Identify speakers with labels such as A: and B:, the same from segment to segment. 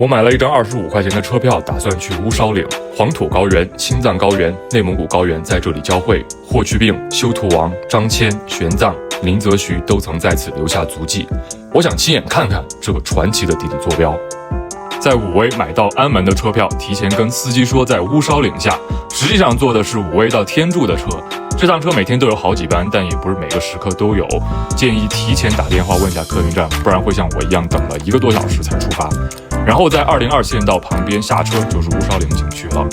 A: 我买了一张25块钱的车票，打算去乌梢岭。黄土高原、青藏高原、内蒙古高原在这里交汇。霍去病、修图王、张骞、玄奘、林则徐都曾在此留下足迹。我想亲眼看看这个传奇的地理坐标。在武威买到安门的车票，提前跟司机说在乌梢岭下，实际上坐的是武威到天柱的车。这趟车每天都有好几班，但也不是每个时刻都有，建议提前打电话问下客运站，不然会像我一样等了1个多小时才出发。然后在202县道旁边下车就是乌梢岭景区了。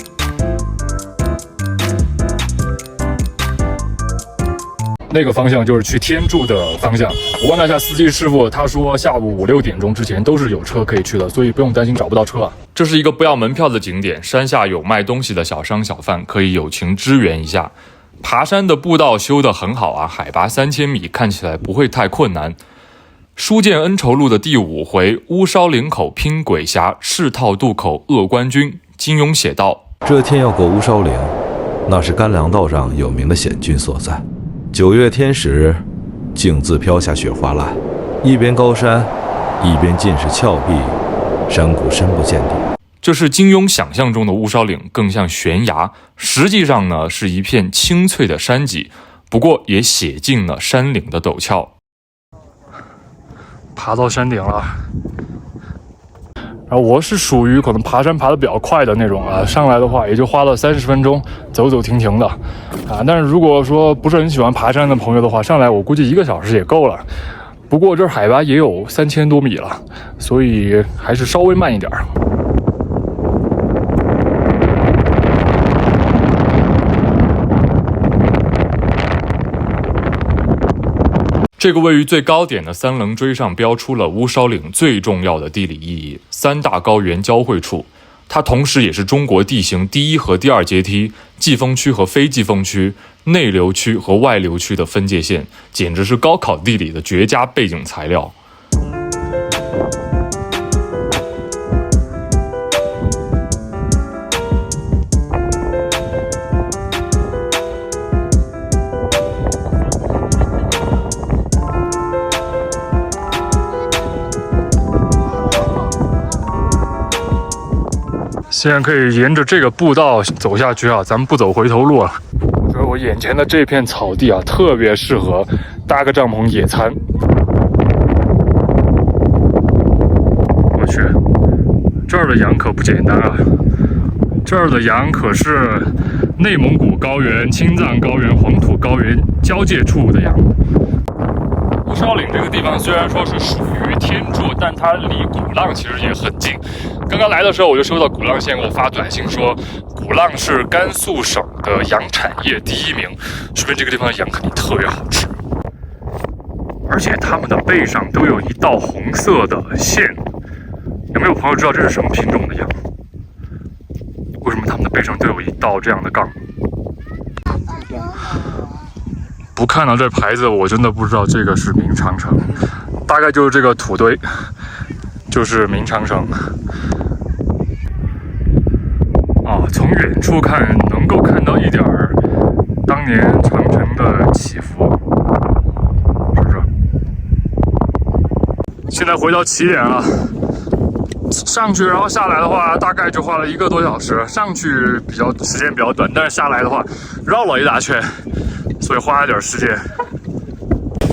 A: 那个方向就是去天柱的方向。我问了一下司机师傅，他说下午5、6点钟之前都是有车可以去的，所以不用担心找不到车啊。这是一个不要门票的景点，山下有卖东西的小商小贩，可以友情支援一下。爬山的步道修得很好啊，海拔3000米，看起来不会太困难。书剑恩仇录的第5回，乌梢岭口拼鬼峡，赤套渡口扼官军。金庸写道：
B: 这天要过乌梢岭，那是甘凉道上有名的险峻所在。9月天时，径自飘下雪花来，一边高山，一边尽是峭壁，山谷深不见底。
A: 这是金庸想象中的乌梢岭，更像悬崖，实际上呢是一片青翠的山脊，不过也写尽了山岭的陡峭。爬到山顶了，然后我是属于可能爬山爬得比较快的那种啊，上来的话也就花了30分钟，走走停停的啊。但是如果说不是很喜欢爬山的朋友的话，上来我估计1个小时也够了。不过这海拔也有3000多米了，所以还是稍微慢一点。这个位于最高点的三棱锥上标出了乌梢岭最重要的地理意义，3大高原交汇处。它同时也是中国地形第1和第2阶梯、季风区和非季风区、内流区和外流区的分界线，简直是高考地理的绝佳背景材料。现在可以沿着这个步道走下去啊，咱们不走回头路了。我觉得我眼前的这片草地啊，特别适合搭个帐篷野餐。我去，这儿的羊可不简单啊！这儿的羊可是内蒙古高原、青藏高原、黄土高原交界处的羊。乌梢岭这个地方虽然说是属于天柱，但它离鼓浪其实也很近。刚刚来的时候我就收到鼓浪县给我发短信说，鼓浪是甘肃省的羊产业第1名，说明这个地方的羊肯定特别好吃。而且它们的背上都有一道红色的线，有没有朋友知道这是什么品种的羊？为什么它们的背上都有一道这样的杠？不看到这牌子，我真的不知道这个是明长城，大概就是这个土堆，就是明长城。啊，从远处看能够看到一点儿当年长城的起伏，是不是？现在回到起点了，上去然后下来的话，大概就花了1个多小时。上去时间比较短，但是下来的话绕了一大圈。所以花了点时间。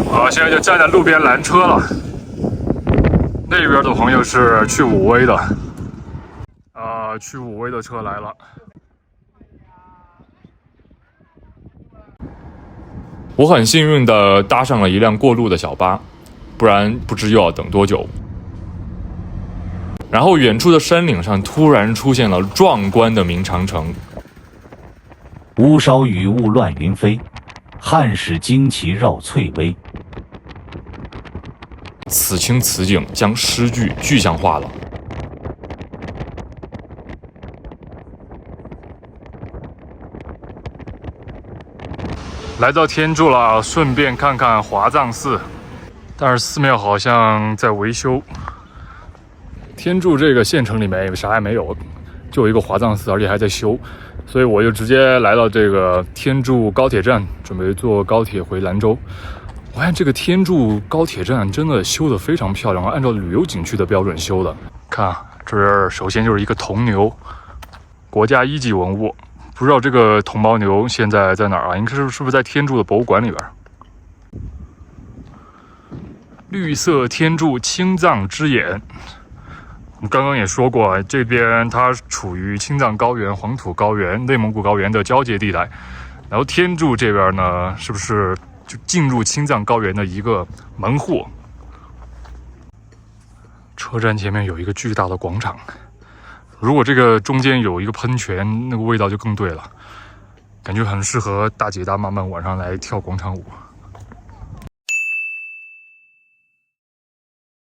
A: 好，现在就站在路边拦车了。那边的朋友是去武威的，去武威的车来了。我很幸运的搭上了一辆过路的小巴，不然不知又要等多久。然后远处的山岭上突然出现了壮观的明长城。
C: 乌梢雨雾乱云飞，汉室旌旗绕翠微。
A: 此情此景将诗句具象化了。来到天柱了，顺便看看华藏寺，但是寺庙好像在维修。天柱这个县城里面啥也没有，就有一个华藏寺，而且还在修，所以我就直接来到这个天柱高铁站，准备坐高铁回兰州。我看这个天柱高铁站真的修得非常漂亮，按照旅游景区的标准修的。看啊，这儿首先就是一个铜牛，国家一级文物。不知道这个铜牦牛现在在哪儿啊？应该是不是在天柱的博物馆里边？绿色天柱青藏之眼，我们刚刚也说过啊，这边它处于青藏高原、黄土高原、内蒙古高原的交界地带。然后天柱这边呢，是不是就进入青藏高原的一个门户？车站前面有一个巨大的广场。如果这个中间有一个喷泉，那个味道就更对了，感觉很适合大姐大妈们晚上来跳广场舞。